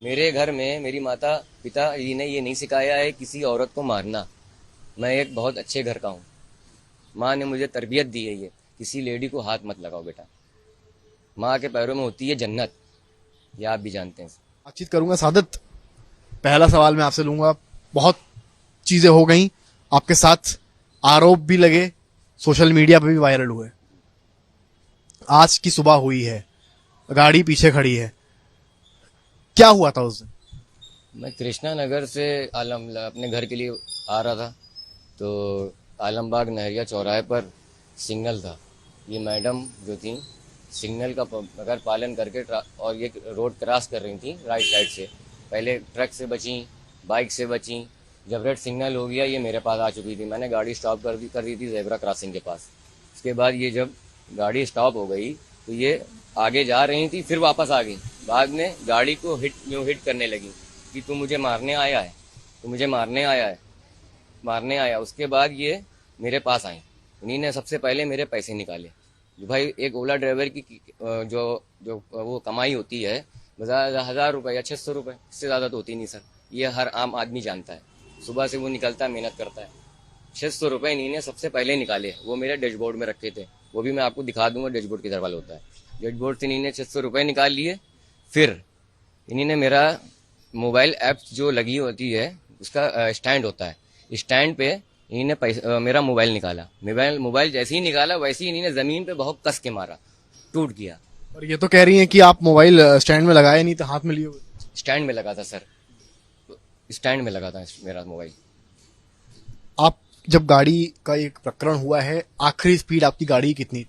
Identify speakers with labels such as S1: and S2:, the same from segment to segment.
S1: मेरे घर में मेरी माता पिता जी ने ये नहीं सिखाया है किसी औरत को मारना। मैं एक बहुत अच्छे घर का हूँ। माँ ने मुझे तरबियत दी है ये किसी लेडी को हाथ मत लगाओ बेटा। माँ के पैरों में होती है जन्नत। ये आप भी जानते हैं।
S2: बातचीत करूंगा सादत। पहला सवाल मैं आपसे लूंगा। बहुत चीजें हो गई आपके साथ, आरोप भी लगे, सोशल मीडिया पे भी वायरल हुए। आज की सुबह हुई है, गाड़ी पीछे खड़ी है, क्या हुआ था उस दिन?
S1: मैं कृष्णा नगर से आलम अपने घर के लिए आ रहा था, तो आलमबाग नहरिया चौराहे पर सिग्नल था। ये मैडम जो थी सिग्नल का अगर पालन करके और ये रोड क्रॉस कर रही थी राइट साइड से। पहले ट्रक से बची, बाइक से बची। जब रेड सिग्नल हो गया ये मेरे पास आ चुकी थी। मैंने गाड़ी स्टॉप कर दी थी जेब्रा क्रॉसिंग के पास। उसके बाद ये जब गाड़ी स्टॉप हो गई तो ये आगे जा रही थी, फिर वापस आ गई। बाद में गाड़ी को हिट करने लगी कि तू मुझे मारने आया है, तू मुझे मारने आया। उसके बाद ये मेरे पास आई। उन्हीं ने सबसे पहले मेरे पैसे निकाले। जो भाई एक ओला ड्राइवर की जो जो वो कमाई होती है 1,000 रुपये या 600 रुपये, इससे ज़्यादा तो होती नहीं सर। ये हर आम आदमी जानता है। सुबह से वो निकलता है, मेहनत करता है। 600 रुपये इन्हीं ने सबसे पहले निकाले। वो मेरे डैशबोर्ड में रखे थे, वो भी मैं आपको दिखा दूंगा डैशबोर्ड किधर वाला होता है। डैशबोर्ड से इन्हीं ने 600 रुपये निकाल लिए। फिर इन्हीं ने मेरा मोबाइल ऐप जो लगी होती है उसका स्टैंड होता है, स्टैंड पे इन्हीं ने मेरा मोबाइल निकाला। मोबाइल जैसे ही निकाला वैसे ही इन्हीं ने ज़मीन पे बहुत कस के मारा, टूट गया।
S2: और ये तो कह रही हैं कि आप मोबाइल स्टैंड में लगाए नहीं, तो हाथ में लिए हुए।
S1: स्टैंड में लगा था सर, स्टैंड में लगा था मेरा मोबाइल।
S2: आप जब गाड़ी का एक प्रकरण हुआ है, आखिरी स्पीड आपकी गाड़ी की कितनी थी?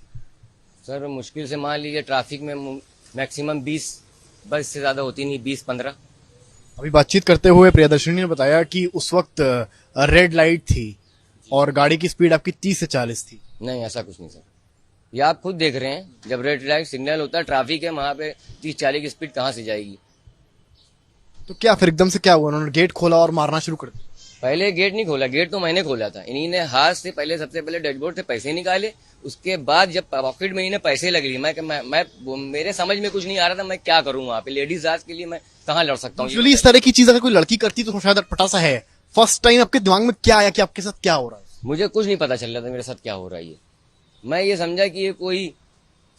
S1: सर मुश्किल से मान लीजिए ट्रैफिक में मैक्सिमम 20, बस से ज़्यादा होती नहीं, 20-15।
S2: अभी बातचीत करते हुए प्रियदर्शनी ने बताया कि उस वक्त रेड लाइट थी और गाड़ी की स्पीड आपकी 30 से 40 थी।
S1: नहीं ऐसा कुछ नहीं सर, ये आप खुद देख रहे हैं। जब रेड लाइट सिग्नल होता है, ट्रैफिक है, वहां पे 30-40 की स्पीड कहाँ से जाएगी।
S2: तो क्या फिर एकदम से क्या हुआ, उन्होंने गेट खोला और मारना शुरू कर दिया?
S1: पहले गेट नहीं खोला, गेट तो मैंने खोला था। इन्हीं ने हाथ से पहले सबसे पहले डैशबोर्ड से पैसे निकाले। उसके बाद जब पॉकेट में इन्हें पैसे लग लिए, मेरे समझ में कुछ नहीं आ रहा था मैं क्या करूं। वहां पे लेडीज आज के लिए मैं कहाँ लड़ सकता हूँ।
S2: यूजुअली इस तरह की चीज अगर कोई लड़की करती तो शायद पटासा है। फर्स्ट टाइम आपके दिमाग में क्या आया कि आपके साथ क्या हो रहा है?
S1: मुझे कुछ नहीं पता चल रहा था मेरे साथ क्या हो रहा है। ये मैं ये समझा कि ये कोई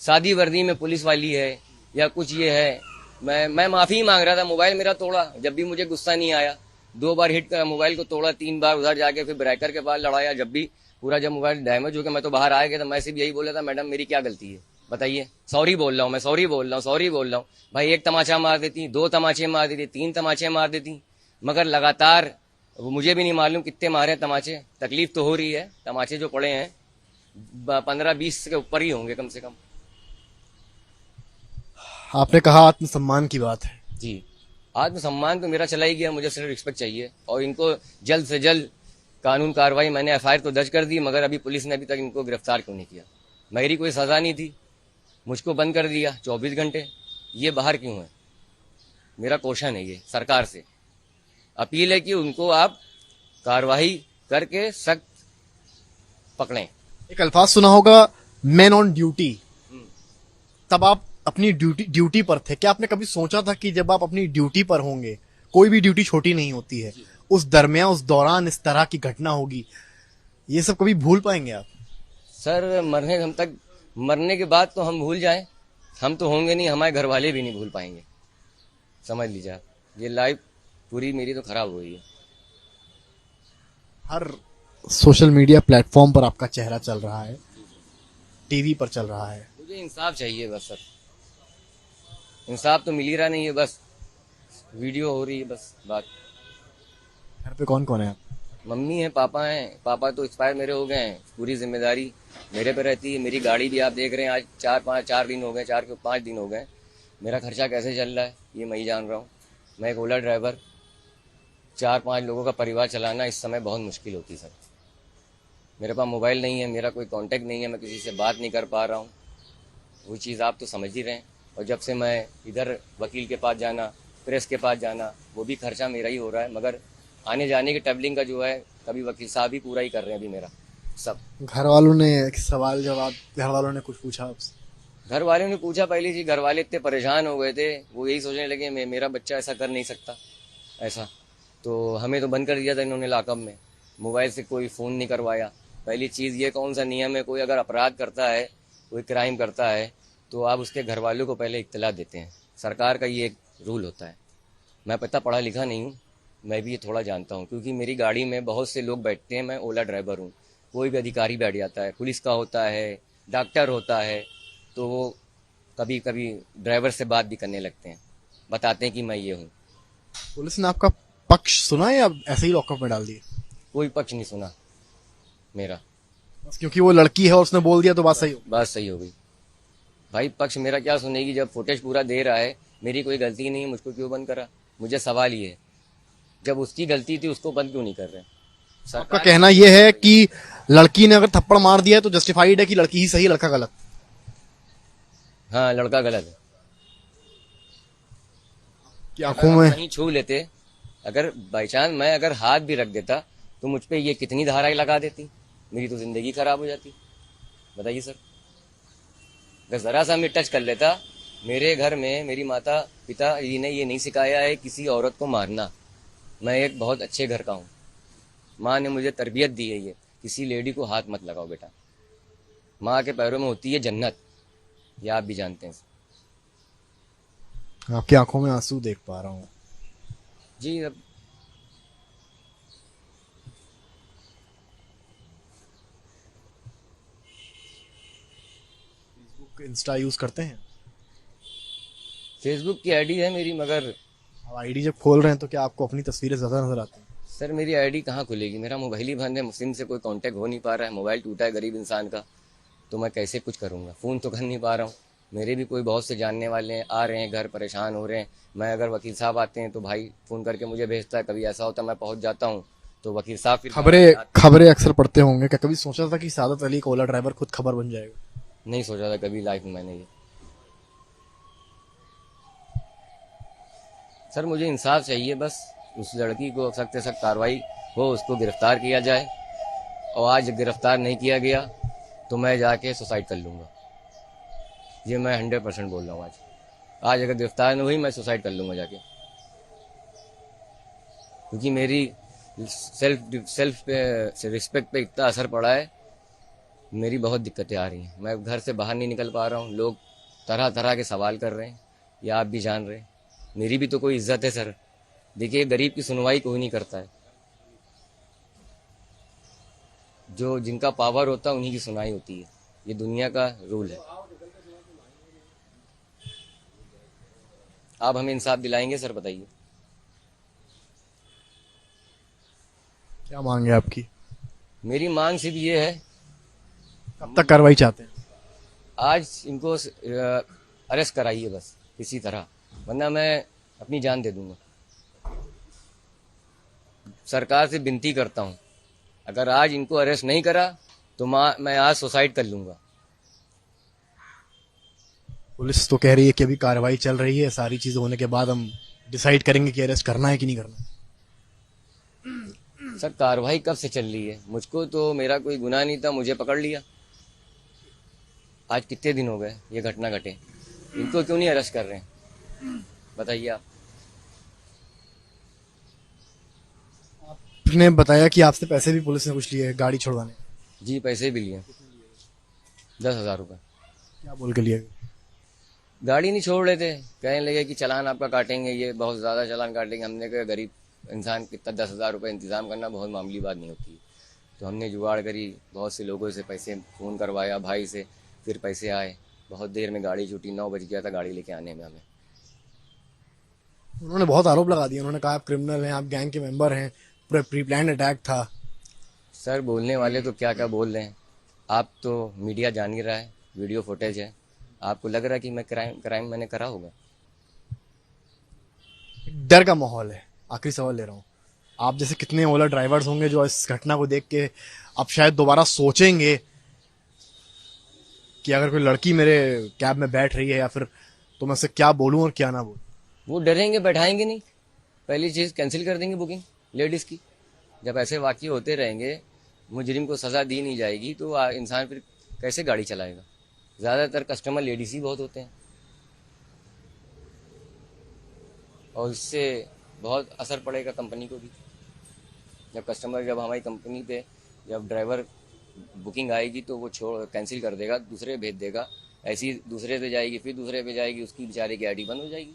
S1: शादी वर्दी में पुलिस वाली है या कुछ ये है। मैं माफी मांग रहा था। मोबाइल मेरा तोड़ा, जब भी मुझे गुस्सा नहीं आया। 2 बार हिट कर मोबाइल को तोड़ा, 3 बार उधर जाके फिर ब्रेकर के पास लड़ाया। जब भी पूरा जब मोबाइल डैमेज हो गया मैं तो बाहर आ गया था। मैं सिर्फ यही बोला था, मैडम मेरी क्या गलती है बताइए, सॉरी बोल रहा हूँ, मैं सॉरी बोल रहा हूँ, सॉरी बोल रहा हूँ। भाई एक तमाचा मार देती, 2 तमाचे मार देती, 3 तमाचे मार देती, मगर लगातार वो मुझे भी नहीं मालूम कितने मारे तमाचे। तकलीफ तो हो रही है, तमाचे जो पड़े हैं 15-20 के ऊपर ही होंगे कम से कम।
S2: आपने कहा आत्मसम्मान की बात है।
S1: जी, आत्मसम्मान तो मेरा चला ही गया। मुझे सिर्फ रिस्पेक्ट चाहिए और इनको जल्द से जल्द कानून कार्रवाई। मैंने एफआईआर तो दर्ज कर दी, मगर अभी पुलिस ने अभी तक इनको गिरफ्तार क्यों नहीं किया। मेरी कोई सजा नहीं थी, मुझको बंद कर दिया 24 घंटे। ये बाहर क्यों है, मेरा क्वेश्चन है ये सरकार से। अपील है कि उनको आप कार्रवाई करके सख्त पकड़ें।
S2: एक अल्फाज सुना होगा, मैन ऑन ड्यूटी। तब आप अपनी ड्यूटी पर थे। क्या आपने कभी सोचा था कि जब आप अपनी ड्यूटी पर होंगे, कोई भी ड्यूटी छोटी नहीं होती है, उस दरमियान उस दौरान इस तरह की घटना होगी, ये सब कभी भूल पाएंगे आप?
S1: सर मरने के बाद तो हम भूल जाएं, हम तो होंगे नहीं, हमारे घर वाले भी नहीं भूल पाएंगे। समझ लीजिए आप, ये लाइफ पूरी मेरी तो खराब हो गई है।
S2: हर सोशल मीडिया प्लेटफॉर्म पर आपका चेहरा चल रहा है, टीवी पर चल रहा है।
S1: मुझे इंसाफ चाहिए बस सर, इंसाफ तो मिल ही रहा नहीं है। बस वीडियो हो रही है, बस बात।
S2: घर पे कौन कौन है आप?
S1: मम्मी है, पापा हैं। पापा तो एक्सपायर मेरे हो गए हैं, पूरी जिम्मेदारी मेरे पे रहती है। मेरी गाड़ी भी आप देख रहे हैं, आज 4 दिन हो गए, 4 दिन हो गए। मेरा खर्चा कैसे चल रहा है ये मैं ही जान रहा हूँ। मैं एक ओला ड्राइवर, 4-5 लोगों का परिवार चलाना इस समय बहुत मुश्किल होती है सर। मेरे पास मोबाइल नहीं है, मेरा कोई कांटेक्ट नहीं है, मैं किसी से बात नहीं कर पा रहा हूँ। वो चीज़ आप तो समझ ही रहे हैं। और जब से मैं इधर वकील के पास जाना, प्रेस के पास जाना, वो भी खर्चा मेरा ही हो रहा है। मगर आने जाने की ट्रैवलिंग का जो है, कभी वकील साहब ही पूरा ही कर रहे हैं अभी मेरा सब।
S2: घर वालों ने एक सवाल जवाब, घर वालों ने कुछ पूछा आपसे?
S1: घर वालों ने पूछा पहली चीज, घर वाले इतने परेशान हो गए थे, वो यही सोचने लगे मेरा बच्चा ऐसा कर नहीं सकता ऐसा। तो हमें तो बंद कर दिया था इन्होंने लॉकअप में, मोबाइल से कोई फ़ोन नहीं करवाया। पहली चीज़ ये कौन सा नियम है, कोई अगर अपराध करता है, कोई क्राइम करता है, तो आप उसके घर वालों को पहले इत्तला देते हैं। सरकार का ये एक रूल होता है। मैं पता पढ़ा लिखा नहीं हूँ, मैं भी ये थोड़ा जानता हूँ, क्योंकि मेरी गाड़ी में बहुत से लोग बैठते हैं, मैं ओला ड्राइवर हूँ। कोई भी अधिकारी बैठ जाता है, पुलिस का होता है, डॉक्टर होता है, तो वो कभी कभी ड्राइवर से बात भी करने लगते हैं, बताते हैं कि मैं ये हूँ।
S2: पुलिस ने आपका पक्ष सुना है या ऐसे ही लॉकअप में डाल दिए?
S1: कोई पक्ष नहीं सुना मेरा।
S2: बस क्योंकि वो लड़की है और उसने बोल दिया तो बात सही हो?
S1: बात सही हो गई। भाई पक्ष मेरा क्या सुनेगी, जब फुटेज पूरा दे रहा है, मेरी कोई गलती नहीं है, मुझको क्यों बंद करा? मुझे सवाल ये है, जब उसकी गलती थी उसको बंद क्यों नहीं कर रहे?
S2: आपका
S1: सरकार
S2: कहना यह है कि लड़की ने अगर थप्पड़ मार दिया है तो जस्टिफाइड है कि लड़की ही सही लड़का गलत?
S1: हाँ, लड़का गलत है।
S2: की
S1: अगर
S2: आंखों
S1: हम
S2: में
S1: कहीं छू लेते, अगर बाई चांस मैं अगर हाथ भी रख देता, तो मुझ पे ये कितनी धाराएं लगा देती, मेरी तो जिंदगी खराब हो जाती। बताइए सर, अगर जरा सा मैं टच कर लेता, मेरे घर में मेरी माता पिता जी ने ये नहीं सिखाया है किसी औरत को मारना। मैं एक बहुत अच्छे घर का हूँ, माँ ने मुझे तरबियत दी है ये, किसी लेडी को हाथ मत लगाओ बेटा, माँ के पैरों में होती है जन्नत, ये आप भी जानते हैं।
S2: आपकी आंखों में आंसू देख पा रहा हूँ।
S1: जी अब
S2: इंस्टा यूज करते हैं?
S1: फेसबुक की आईडी है मेरी, मगर
S2: अब आईडी जब खोल रहे हैं तो क्या आपको अपनी तस्वीरें ज्यादा नजर आती हैं?
S1: सर मेरी आईडी कहाँ खुलेगी, मेरा मोबाइल ही बंद है, मुस्लिम से कोई कांटेक्ट हो नहीं पा रहा है, मोबाइल टूटा है गरीब इंसान का, तो मैं कैसे कुछ करूँगा? फ़ोन तो कर नहीं पा रहा हूँ। मेरे भी कोई बहुत से जानने वाले हैं, आ रहे हैं घर, परेशान हो रहे हैं। मैं अगर वकील साहब आते हैं तो भाई फ़ोन करके मुझे भेजता है, कभी ऐसा होता है मैं पहुँच जाता हूँ तो वकील साहब फिर
S2: खबरें अक्सर पढ़ते होंगे, क्या कभी सोचा था कि सादत अली का ओला ड्राइवर खुद खबर बन जाएगा?
S1: नहीं सोचा था कभी लाइफ में मैंने ये। सर मुझे इंसाफ चाहिए बस, उस लड़की को सख्त से सख्त कार्रवाई हो, उसको गिरफ्तार किया जाए, और आज गिरफ्तार नहीं किया गया तो मैं जाके सुसाइड कर लूँगा। ये मैं 100% बोल रहा हूँ। आज अगर गिरफ्तार नहीं हुई मैं सुसाइड कर लूँगा जाके, क्योंकि मेरी सेल्फ पे रिस्पेक्ट पे इतना असर पड़ा है, मेरी बहुत दिक्कतें आ रही हैं, मैं घर से बाहर नहीं निकल पा रहा हूँ, लोग तरह तरह के सवाल कर रहे हैं, ये आप भी जान रहे हैं। मेरी भी तो कोई इज्जत है सर, देखिए गरीब की सुनवाई कोई नहीं करता है, जो जिनका पावर होता है उन्हीं की सुनाई होती है, ये दुनिया का रूल है। आप हमें इंसाफ दिलाएंगे सर, बताइए।
S2: क्या मांग है आपकी?
S1: मेरी मांग सिर्फ ये है,
S2: कब तक कार्रवाई चाहते हैं?
S1: आज इनको अरेस्ट कराइए बस किसी तरह, वरना मैं अपनी जान दे दूंगा। सरकार से विनती करता हूँ, अगर आज इनको अरेस्ट नहीं करा तो मैं आज सुसाइड कर लूंगा।
S2: पुलिस तो कह रही है कि अभी कार्रवाई चल रही है, सारी चीजें होने के बाद हम डिसाइड करेंगे कि अरेस्ट करना है कि नहीं करना।
S1: सर कार्रवाई कब से चल रही है? मुझको तो मेरा कोई गुनाह नहीं था, मुझे पकड़ लिया। आज कितने दिन हो गए ये घटना घटे, इनको क्यों नहीं अरेस्ट कर रहे हैं? बताइए आप।
S2: आपने बताया कि आपसे पैसे भी पुलिस ने कुछ लिए गाड़ी छुड़वाने।
S1: जी पैसे भी लिए, 10,000 रुपये।
S2: क्या बोल के लिए?
S1: गाड़ी नहीं छोड़ रहे थे, कहने लगे कि चालान आपका काटेंगे, ये बहुत ज़्यादा चालान काटेंगे। हमने कहा गरीब इंसान कितना 10,000 रुपये इंतज़ाम करना बहुत मामूली बात नहीं होती, तो हमने जुगाड़ करी, बहुत से लोगों से पैसे फ़ोन करवाया, भाई से, फिर पैसे आए, बहुत देर में गाड़ी छूटी, 9 बज गया था गाड़ी लेके आने में हमें।
S2: उन्होंने बहुत आरोप लगा दिए, उन्होंने कहा आप क्रिमिनल हैं, आप गैंग के मेंबर हैं, पूरा प्री प्लान अटैक था।
S1: सर बोलने वाले तो क्या क्या बोल रहे हैं, आप तो मीडिया जान ही रहा है, वीडियो फुटेज है, आपको लग रहा है कि मैं क्राइम मैंने करा होगा?
S2: डर का माहौल है। आखिरी सवाल ले रहा हूँ, आप जैसे कितने ओला ड्राइवर्स होंगे जो इस घटना को देख के अब शायद दोबारा सोचेंगे कि अगर कोई लड़की मेरे कैब में बैठ रही है या फिर, तो मैं उससे क्या बोलूं और क्या ना बोलूं?
S1: वो डरेंगे, बैठाएंगे नहीं, पहली चीज़ कैंसिल कर देंगे बुकिंग लेडीज़ की। जब ऐसे वाक़ये होते रहेंगे, मुजरिम को सज़ा दी नहीं जाएगी, तो इंसान फिर कैसे गाड़ी चलाएगा? ज़्यादातर कस्टमर लेडीज़ ही बहुत होते हैं, और इससे बहुत असर पड़ेगा कंपनी को भी। जब हमारी कंपनी पे जब ड्राइवर बुकिंग आएगी तो वो छोड़ कैंसिल कर देगा, दूसरे भेज देगा, ऐसी दूसरे पे जाएगी, फिर दूसरे पे जाएगी, उसकी बेचारे की आईडी बंद हो जाएगी।